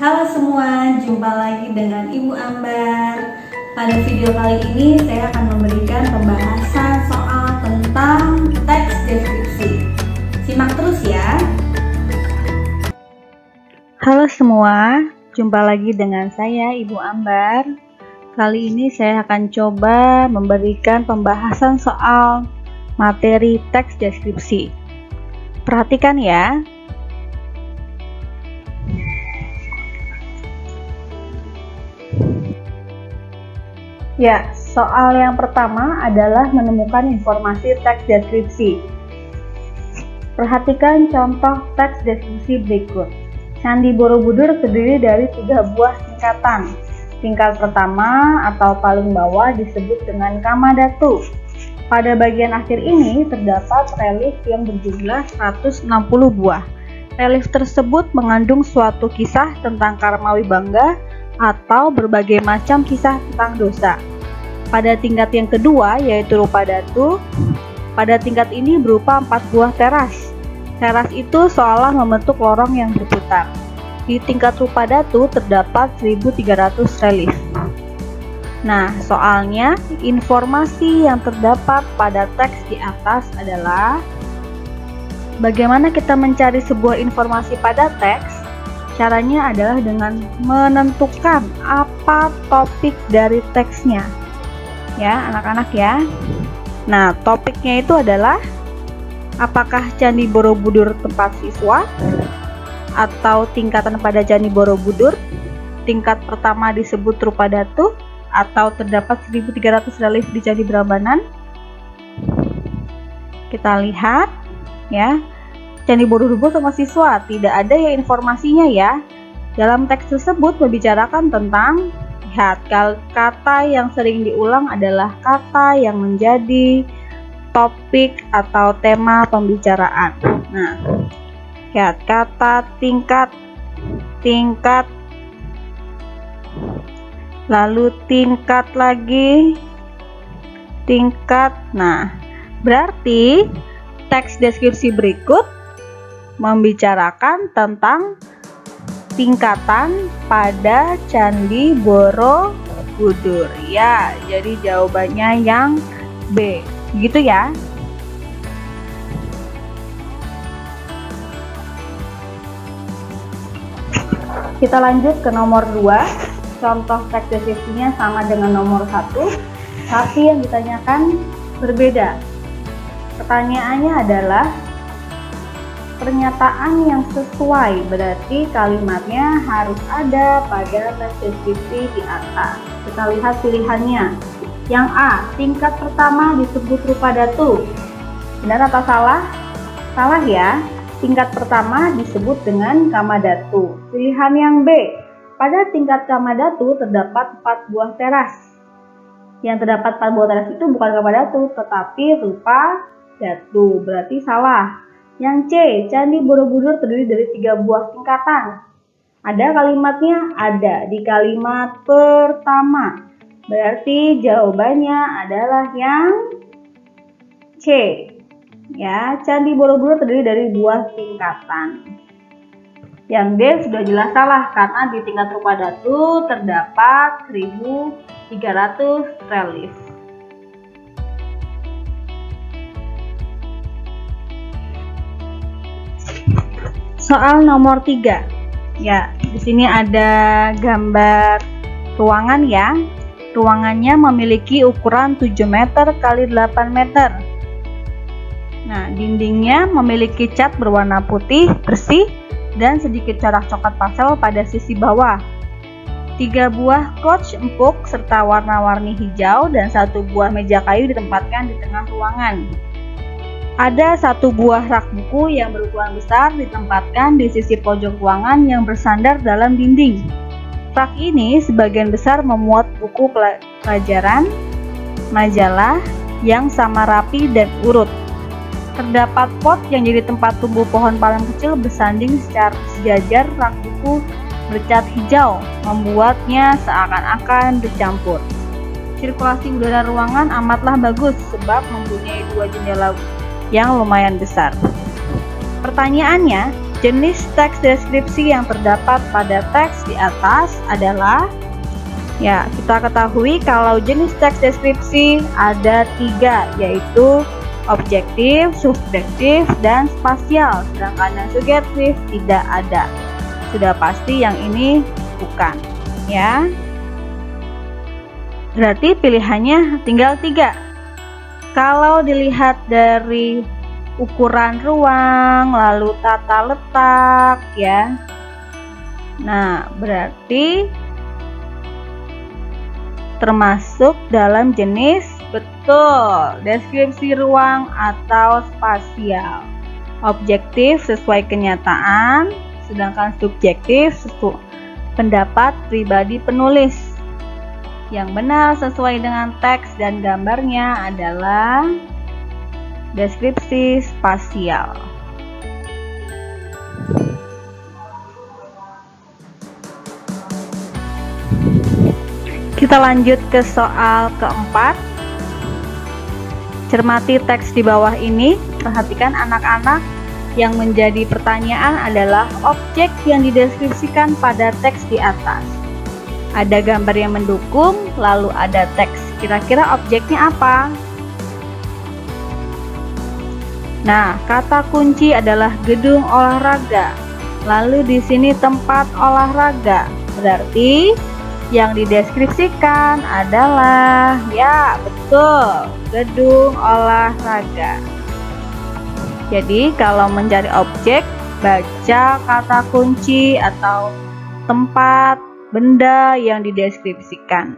Halo semua, jumpa lagi dengan Ibu Ambar. Pada video kali ini saya akan memberikan pembahasan soal tentang teks deskripsi. Simak terus ya. Halo semua, jumpa lagi dengan saya Ibu Ambar. Kali ini saya akan coba memberikan pembahasan soal materi teks deskripsi. Perhatikan ya. Ya, soal yang pertama adalah menemukan informasi teks deskripsi. Perhatikan contoh teks deskripsi berikut. Candi Borobudur terdiri dari 3 buah tingkatan. Tingkat pertama atau paling bawah disebut dengan Kamadhatu. Pada bagian akhir ini terdapat relief yang berjumlah 160 buah. Relief tersebut mengandung suatu kisah tentang karma wibangga atau berbagai macam kisah tentang dosa. Pada tingkat yang kedua yaitu Rupadatu, pada tingkat ini berupa 4 buah teras. Teras itu seolah membentuk lorong yang berputar. Di tingkat Rupadatu terdapat 1300 relief. Nah, soalnya informasi yang terdapat pada teks di atas adalah bagaimana kita mencari sebuah informasi pada teks. Caranya adalah dengan menentukan apa topik dari teksnya. Ya, anak-anak ya. Nah, topiknya itu adalah apakah Candi Borobudur tempat siswa atau tingkatan pada Candi Borobudur. Tingkat pertama disebut Rupadatu atau terdapat 1300 relief di Candi Prambanan. Kita lihat ya. Candi Borobudur tempat siswa, tidak ada ya informasinya ya. Dalam teks tersebut membicarakan tentang, lihat, kata yang sering diulang adalah kata yang menjadi topik atau tema pembicaraan. Nah, lihat kata tingkat, lalu tingkat lagi, tingkat. Nah, berarti teks deskripsi berikut membicarakan tentang tingkatan pada Candi Borobudur. Ya, jadi jawabannya yang B. Gitu ya. Kita lanjut ke nomor 2. Contoh teks deskripsinya sama dengan nomor 1, tapi yang ditanyakan berbeda. Pertanyaannya adalah pernyataan yang sesuai, berarti kalimatnya harus ada pada teks deskripsi di atas. Kita lihat pilihannya. Yang A, tingkat pertama disebut Rupadatu. Benar atau salah? Salah ya. Tingkat pertama disebut dengan Kamadhatu. Pilihan yang B, pada tingkat Kamadhatu terdapat 4 buah teras. Yang terdapat 4 buah teras itu bukan Kamadhatu, tetapi Rupadatu. Berarti salah. Yang C, Candi Borobudur terdiri dari 3 buah tingkatan. Ada kalimatnya? Ada di kalimat pertama. Berarti jawabannya adalah yang C. Ya, Candi Borobudur terdiri dari 2 tingkatan. Yang D sudah jelas salah karena di tingkat Rupadatu terdapat 1300 relief. Soal nomor 3. Ya, di sini ada gambar ruangan ya. Ruangannya memiliki ukuran 7 meter x 8 meter. Nah, dindingnya memiliki cat berwarna putih bersih dan sedikit corak coklat pastel pada sisi bawah. 3 buah couch empuk serta warna-warni hijau dan 1 buah meja kayu ditempatkan di tengah ruangan. Ada 1 buah rak buku yang berukuran besar ditempatkan di sisi pojok ruangan yang bersandar dalam dinding. Rak ini sebagian besar memuat buku pelajaran, majalah yang sama rapi dan urut. Terdapat pot yang jadi tempat tumbuh pohon palem kecil bersanding secara sejajar. Rak buku bercat hijau membuatnya seakan-akan bercampur. Sirkulasi udara ruangan amatlah bagus sebab mempunyai 2 jendela yang lumayan besar. Pertanyaannya, jenis teks deskripsi yang terdapat pada teks di atas adalah, ya, kita ketahui kalau jenis teks deskripsi ada 3, yaitu objektif, subjektif, dan spasial, sedangkan yang subjektif tidak ada. Sudah pasti yang ini bukan, ya. Berarti pilihannya tinggal 3. Kalau dilihat dari ukuran ruang, lalu tata letak, ya. Nah, berarti termasuk dalam jenis betul deskripsi ruang atau spasial. Objektif sesuai kenyataan, sedangkan subjektif pendapat pribadi penulis. Yang benar sesuai dengan teks dan gambarnya adalah deskripsi spasial. Kita lanjut ke soal keempat. Cermati teks di bawah ini. Perhatikan anak-anak, yang menjadi pertanyaan adalah objek yang dideskripsikan pada teks di atas. Ada gambar yang mendukung, lalu ada teks. Kira-kira objeknya apa? Nah, kata kunci adalah gedung olahraga. Lalu di sini tempat olahraga. Berarti yang dideskripsikan adalah, ya betul, gedung olahraga. Jadi kalau mencari objek, baca kata kunci atau tempat, benda yang dideskripsikan.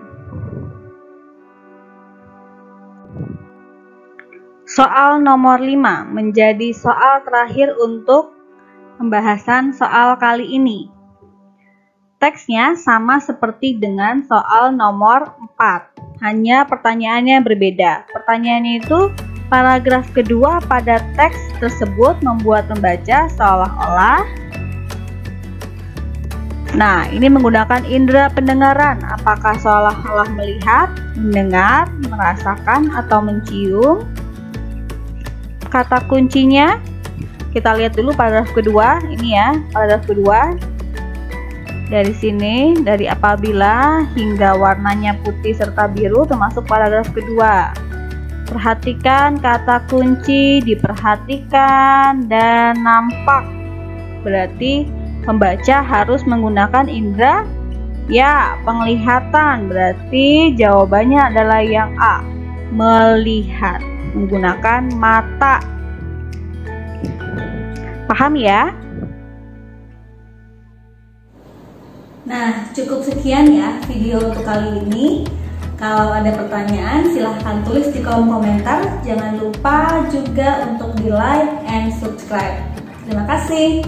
Soal nomor 5 menjadi soal terakhir untuk pembahasan soal kali ini. Teksnya sama seperti dengan soal nomor 4, hanya pertanyaannya berbeda. Pertanyaannya itu, paragraf kedua pada teks tersebut membuat pembaca seolah-olah, nah ini menggunakan indera pendengaran, apakah seolah-olah melihat, mendengar, merasakan, atau mencium. Kata kuncinya, kita lihat dulu paragraf kedua, ini ya, paragraf kedua. Dari sini, dari apabila hingga warnanya putih serta biru termasuk paragraf kedua. Perhatikan kata kunci, diperhatikan, dan nampak. Berarti pembaca harus menggunakan indera, ya, penglihatan. Berarti jawabannya adalah yang A, melihat, menggunakan mata. Paham ya? Nah, cukup sekian ya video untuk kali ini. Kalau ada pertanyaan, silahkan tulis di kolom komentar. Jangan lupa juga untuk di like and subscribe. Terima kasih.